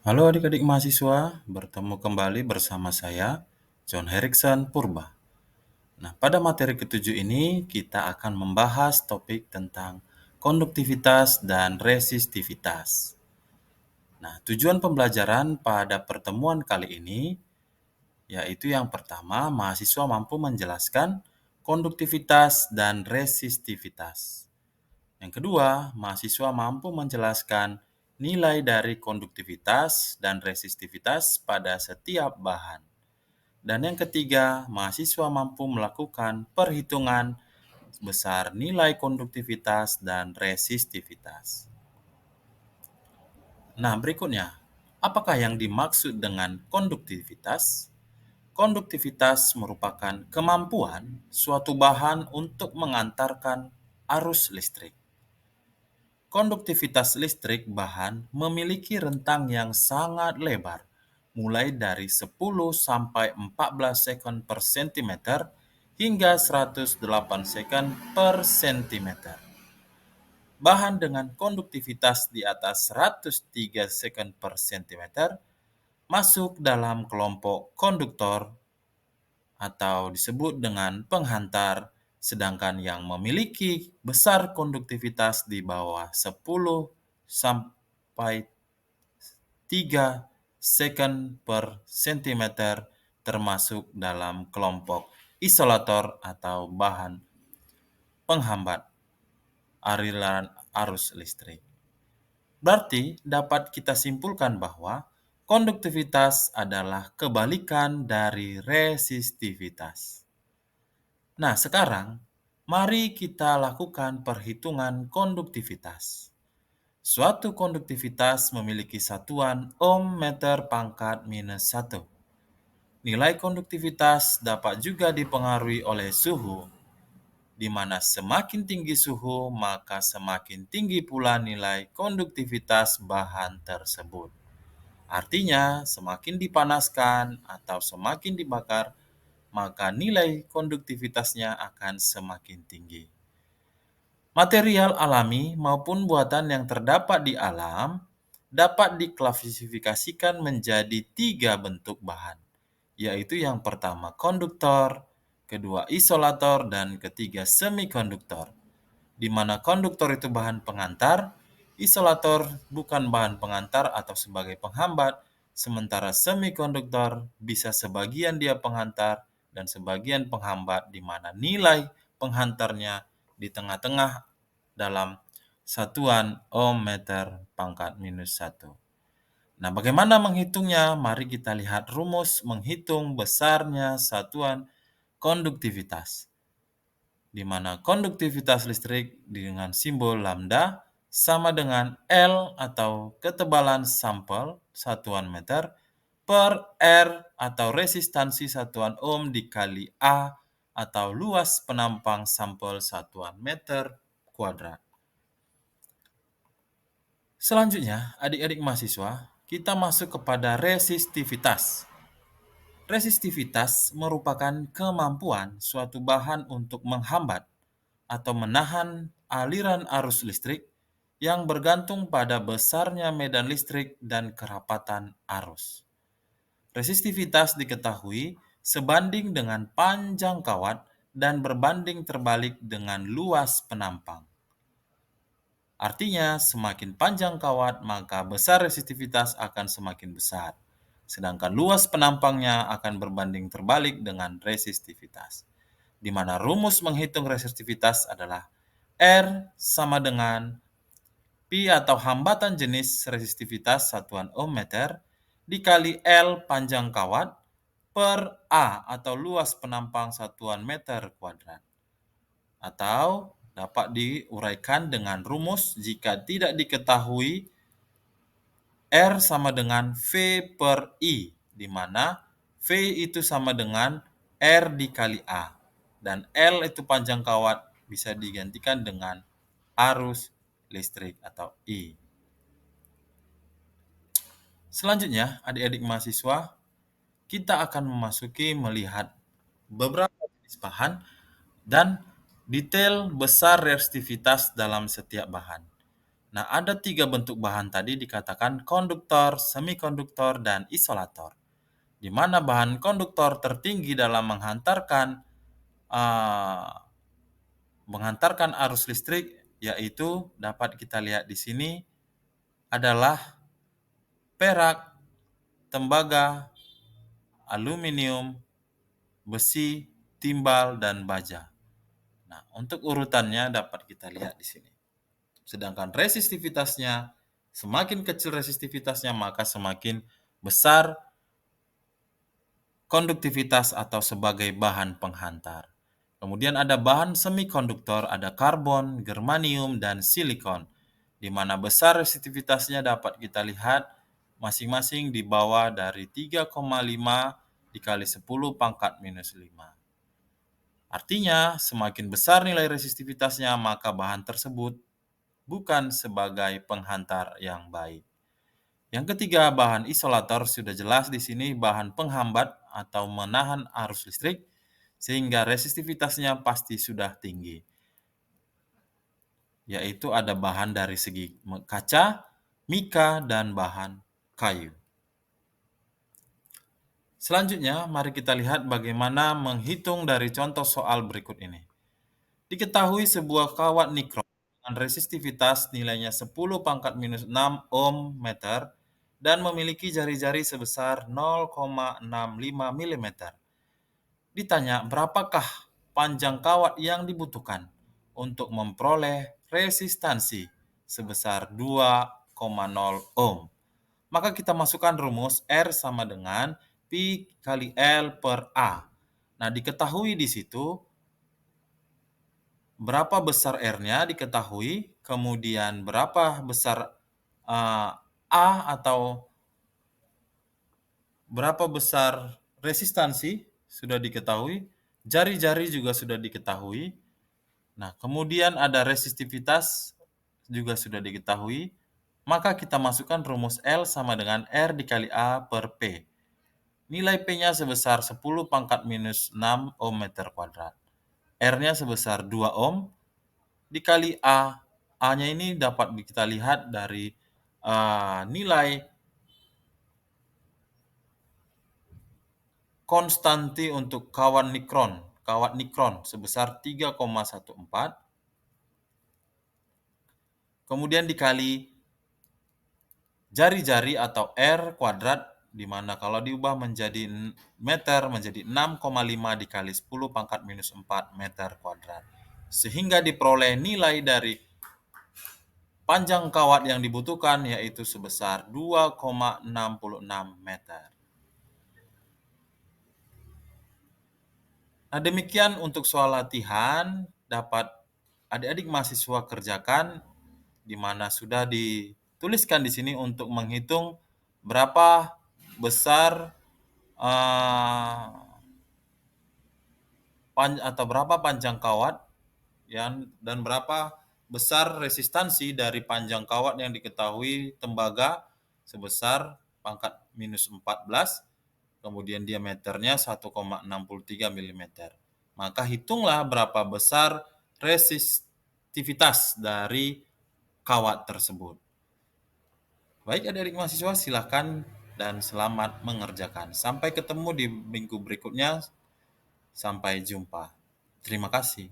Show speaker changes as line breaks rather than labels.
Halo adik-adik mahasiswa, bertemu kembali bersama saya, John Herikson Purba. Nah, pada materi ketujuh ini kita akan membahas topik tentang konduktivitas dan resistivitas. Nah, tujuan pembelajaran pada pertemuan kali ini yaitu yang pertama, mahasiswa mampu menjelaskan konduktivitas dan resistivitas. Yang kedua, mahasiswa mampu menjelaskan nilai dari konduktivitas dan resistivitas pada setiap bahan. Dan yang ketiga, mahasiswa mampu melakukan perhitungan besar nilai konduktivitas dan resistivitas. Nah, berikutnya, apakah yang dimaksud dengan konduktivitas? Konduktivitas merupakan kemampuan suatu bahan untuk mengantarkan arus listrik. Konduktivitas listrik bahan memiliki rentang yang sangat lebar, mulai dari 10 sampai 14 sekon per sentimeter hingga 108 sekon per sentimeter. Bahan dengan konduktivitas di atas 103 sekon per sentimeter masuk dalam kelompok konduktor atau disebut dengan penghantar, sedangkan yang memiliki besar konduktivitas di bawah 10 sampai 3 sekon per sentimeter termasuk dalam kelompok isolator atau bahan penghambat aliran arus listrik. Berarti dapat kita simpulkan bahwa konduktivitas adalah kebalikan dari resistivitas. Nah, sekarang mari kita lakukan perhitungan konduktivitas. Suatu konduktivitas memiliki satuan ohm meter pangkat minus 1. Nilai konduktivitas dapat juga dipengaruhi oleh suhu, di mana semakin tinggi suhu, maka semakin tinggi pula nilai konduktivitas bahan tersebut. Artinya, semakin dipanaskan atau semakin dibakar, maka nilai konduktivitasnya akan semakin tinggi. Material alami maupun buatan yang terdapat di alam dapat diklasifikasikan menjadi 3 bentuk bahan, yaitu yang pertama konduktor, kedua isolator, dan ketiga semikonduktor. Di mana konduktor itu bahan pengantar, isolator bukan bahan pengantar atau sebagai penghambat, sementara semikonduktor bisa sebagian dia penghantar dan sebagian penghambat, di mana nilai penghantarnya di tengah-tengah dalam satuan ohm meter pangkat minus 1. Nah, bagaimana menghitungnya? Mari kita lihat rumus menghitung besarnya satuan konduktivitas, di mana konduktivitas listrik dengan simbol lambda sama dengan L atau ketebalan sampel satuan meter per R atau resistansi satuan ohm dikali A atau luas penampang sampel satuan meter kuadrat. Selanjutnya, adik-adik mahasiswa, kita masuk kepada resistivitas. Resistivitas merupakan kemampuan suatu bahan untuk menghambat atau menahan aliran arus listrik yang bergantung pada besarnya medan listrik dan kerapatan arus. Resistivitas diketahui sebanding dengan panjang kawat dan berbanding terbalik dengan luas penampang. Artinya, semakin panjang kawat, maka besar resistivitas akan semakin besar. Sedangkan luas penampangnya akan berbanding terbalik dengan resistivitas. Di mana rumus menghitung resistivitas adalah R sama dengan Pi atau hambatan jenis resistivitas satuan ohm meter dikali L panjang kawat per A atau luas penampang satuan meter kuadrat. Atau dapat diuraikan dengan rumus jika tidak diketahui R sama dengan V per I, di mana V itu sama dengan R dikali A, dan L itu panjang kawat bisa digantikan dengan arus listrik atau I. Selanjutnya, adik-adik mahasiswa, kita akan memasuki melihat beberapa jenis bahan dan detail besar resistivitas dalam setiap bahan. Nah, ada 3 bentuk bahan tadi dikatakan konduktor, semikonduktor, dan isolator. Di mana bahan konduktor tertinggi dalam uh, menghantarkan arus listrik, yaitu dapat kita lihat di sini adalah perak, tembaga, aluminium, besi, timbal, dan baja. Nah, untuk urutannya dapat kita lihat di sini. Sedangkan resistivitasnya, semakin kecil resistivitasnya, maka semakin besar konduktivitas atau sebagai bahan penghantar. Kemudian ada bahan semikonduktor, ada karbon, germanium, dan silikon, di mana besar resistivitasnya dapat kita lihat masing-masing di bawah dari 3,5 dikali 10 pangkat minus 5. Artinya, semakin besar nilai resistivitasnya, maka bahan tersebut bukan sebagai penghantar yang baik. Yang ketiga, bahan isolator sudah jelas di sini bahan penghambat atau menahan arus listrik, sehingga resistivitasnya pasti sudah tinggi. Yaitu ada bahan dari segi kaca, mika, dan bahan kayu. Selanjutnya, mari kita lihat bagaimana menghitung dari contoh soal berikut ini. Diketahui sebuah kawat nikron dengan resistivitas nilainya 10 pangkat minus 6 ohm meter dan memiliki jari-jari sebesar 0,65 mm. Ditanya berapakah panjang kawat yang dibutuhkan untuk memperoleh resistansi sebesar 2,0 ohm. Maka kita masukkan rumus R sama dengan Pi kali L per A. Nah, diketahui di situ berapa besar R-nya diketahui, kemudian berapa besar A atau berapa besar resistansi sudah diketahui, jari-jari juga sudah diketahui. Nah, kemudian ada resistivitas juga sudah diketahui, maka kita masukkan rumus L sama dengan R dikali A per P. Nilai P-nya sebesar 10 pangkat minus 6 ohm meter kuadrat. R-nya sebesar 2 ohm, dikali A. A-nya ini dapat kita lihat dari nilai konstanti untuk kawat nikron sebesar 3,14, kemudian dikali jari-jari atau R kuadrat, di mana kalau diubah menjadi meter menjadi 6,5 dikali 10 pangkat minus 4 meter kuadrat. Sehingga diperoleh nilai dari panjang kawat yang dibutuhkan yaitu sebesar 2,66 meter. Nah, demikian untuk soal latihan dapat adik-adik mahasiswa kerjakan, di mana sudah dituliskan di sini untuk menghitung berapa besar atau berapa panjang kawat dan berapa besar resistansi dari panjang kawat yang diketahui tembaga sebesar pangkat minus 14, kemudian diameternya 1,63 mm. Maka hitunglah berapa besar resistivitas dari kawat tersebut. Baik adik-adik mahasiswa, silakan dan selamat mengerjakan. Sampai ketemu di minggu berikutnya. Sampai jumpa. Terima kasih.